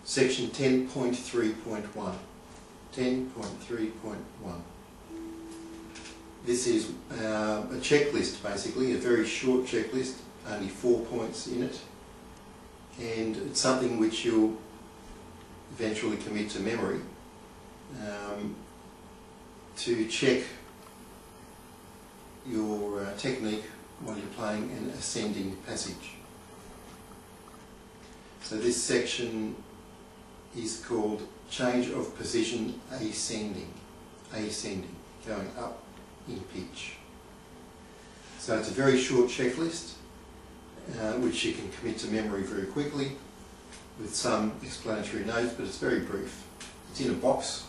section 10.3.1. 10.3.1. This is a checklist, basically, a very short checklist, only 4 points in it, and it's something which you'll eventually commit to memory to check your technique while you're playing an ascending passage. So this section is called change of position ascending, going up in pitch. So it's a very short checklist which you can commit to memory very quickly with some explanatory notes, but it's very brief. It's in a box.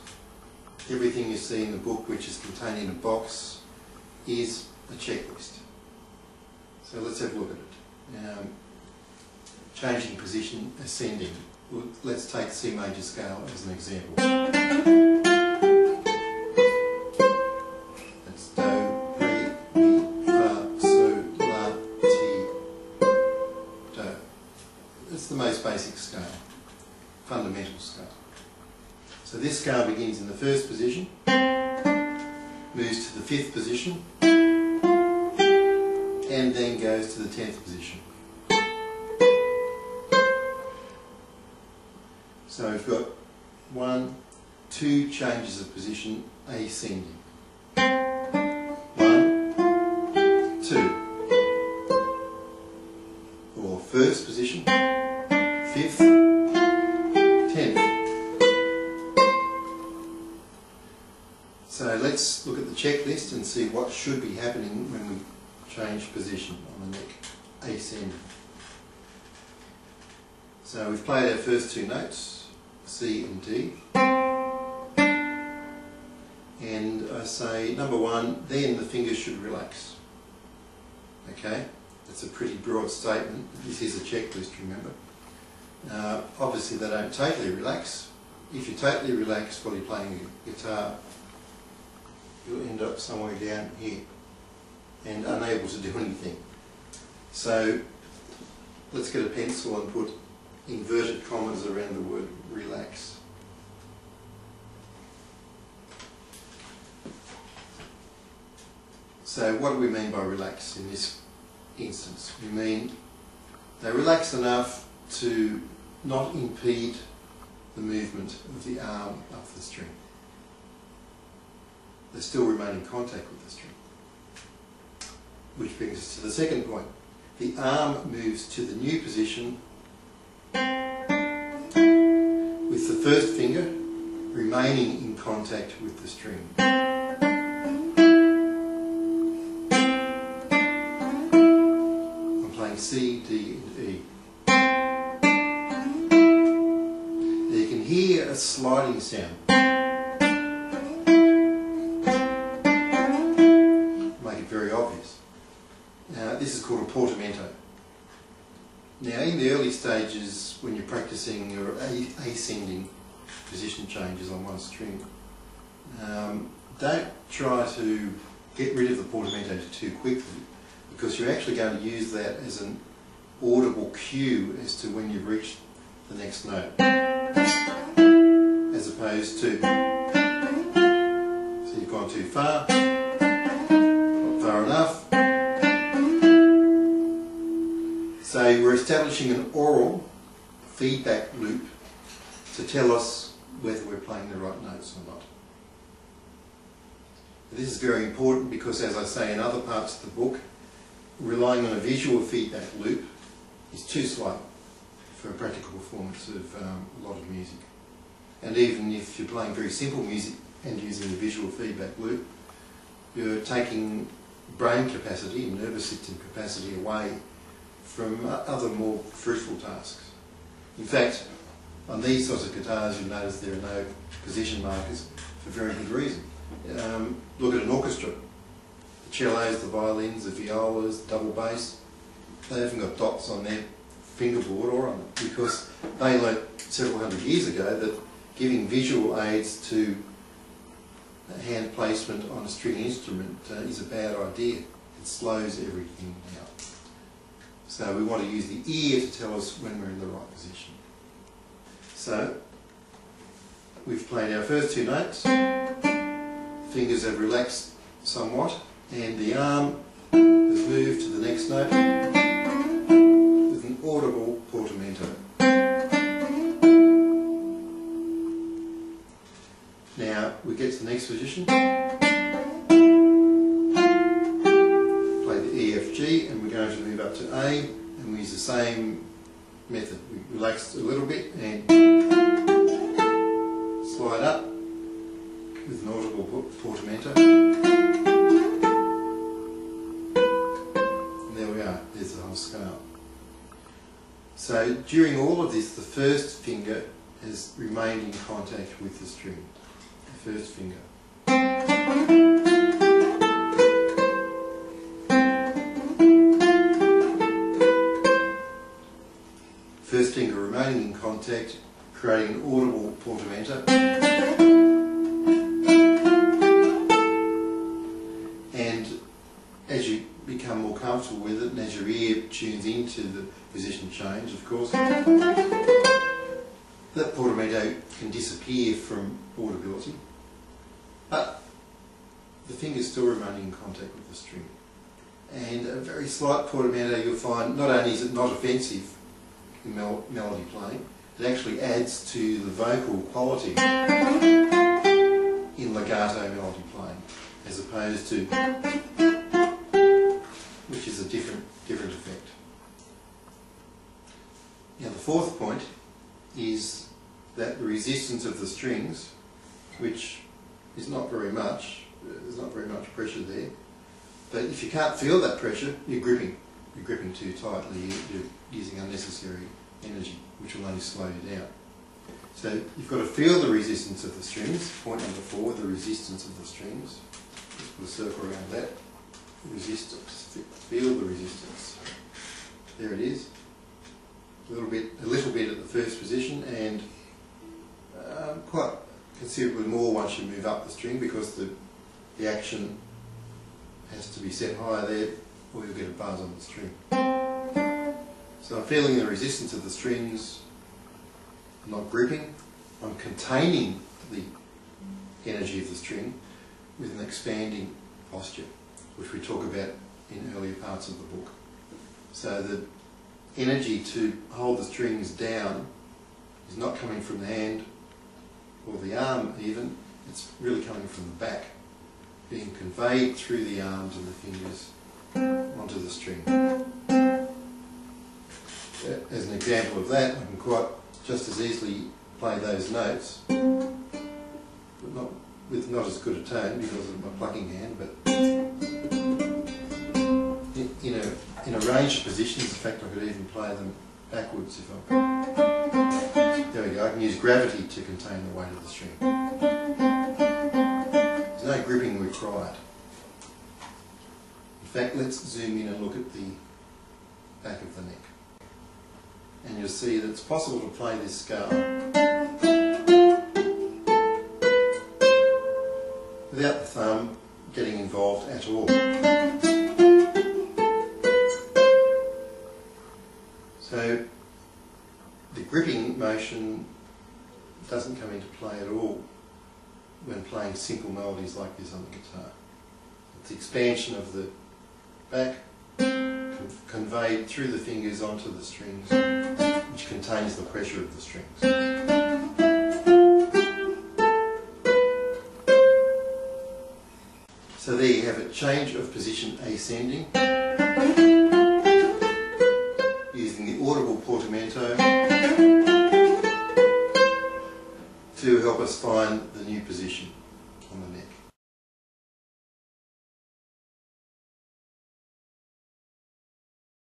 Everything you see in the book which is contained in a box is a checklist. So let's have a look at it. Changing position, ascending. Well, let's take the C major scale as an example. That's Do, Re, Mi, Fa, So, La, Ti, Do. That's the most basic scale, fundamental scale. So this scale begins in the first position, moves to the fifth position, and then goes to the 10th position. So we've got 1, 2 changes of position ascending. 1, 2. Or first position, 5th, 10th. So let's look at the checklist and see what should be happening when we change position on the neck, ascending. So we've played our first 2 notes, C and D, and I say number 1, then the fingers should relax. Okay, that's a pretty broad statement. This is a checklist, remember. Obviously they don't totally relax. If you totally relax while you're playing a guitar, you'll end up somewhere down here and unable to do anything. So let's get a pencil and put inverted commas around the word relax. So what do we mean by relax in this instance? We mean they relax enough to not impede the movement of the arm up the string. They still remain in contact with the string. Which brings us to the second point. The arm moves to the new position with the first finger remaining in contact with the string. I'm playing C, D and E. Now you can hear a sliding sound. Make it very obvious. This is called a portamento. Now in the early stages when you're practicing your ascending position changes on one string, don't try to get rid of the portamento too quickly, because you're actually going to use that as an audible cue as to when you've reached the next note, as opposed to, so you've gone too far, not far enough. So we're establishing an aural feedback loop to tell us whether we're playing the right notes or not. This is very important because, as I say in other parts of the book, relying on a visual feedback loop is too slow for a practical performance of a lot of music. And even if you're playing very simple music and using a visual feedback loop, you're taking brain capacity, nervous system capacity away from other more fruitful tasks. In fact, on these sorts of guitars you'll notice there are no position markers for very good reason. Look at an orchestra. The cellos, the violins, the violas, the double bass, they haven't got dots on their fingerboard or on it, because they learnt several hundred years ago that giving visual aids to hand placement on a string instrument is a bad idea. It slows everything down. So we want to use the ear to tell us when we're in the right position. So we've played our first two notes, fingers have relaxed somewhat, and the arm has moved to the next note with an audible portamento. Now we get to the next position, play the E, F, G, and we're going to move up to A, and we use the same method. We relax a little bit and slide up with an audible portamento. And there we are, there's the whole scale. So during all of this, the first finger has remained in contact with the string. The first finger. First finger remaining in contact, creating an audible portamento. And as you become more comfortable with it, and as your ear tunes into the position change, of course, that portamento can disappear from audibility, but the fingers still remain in contact with the string. And a very slight portamento, you'll find, not only is it not offensive in melody playing, it actually adds to the vocal quality in legato melody playing, as opposed to, which is a different effect. Now the fourth point is that the resistance of the strings, which is not very much, there's not very much pressure there, but if you can't feel that pressure, you're gripping too tightly, you're using unnecessary energy, which will only slow you down. So you've got to feel the resistance of the strings. Point number 4, the resistance of the strings. Just put a circle around that. Resistance. Feel the resistance. There it is. A little bit at the first position, and quite considerably more once you move up the string, because the action has to be set higher there, or you'll get a buzz on the string. So I'm feeling the resistance of the strings. I'm not gripping. I'm containing the energy of the string with an expanding posture, which we talk about in earlier parts of the book. So the energy to hold the strings down is not coming from the hand or the arm even, it's really coming from the back, being conveyed through the arms and the fingers onto the string. As an example of that, I can quite just as easily play those notes, but with not as good a tone because of my plucking hand, but in a range of positions. In fact, I could even play them backwards if I... There we go, I can use gravity to contain the weight of the string. There's no gripping required. In fact, let's zoom in and look at the back of the neck. And you'll see that it's possible to play this scale without the thumb getting involved at all. So the gripping motion doesn't come into play at all when playing simple melodies like this on the guitar. It's the expansion of the back conveyed through the fingers onto the strings, which contains the pressure of the strings. So there you have it, change of position ascending, using the audible portamento to help us find the new position on the neck.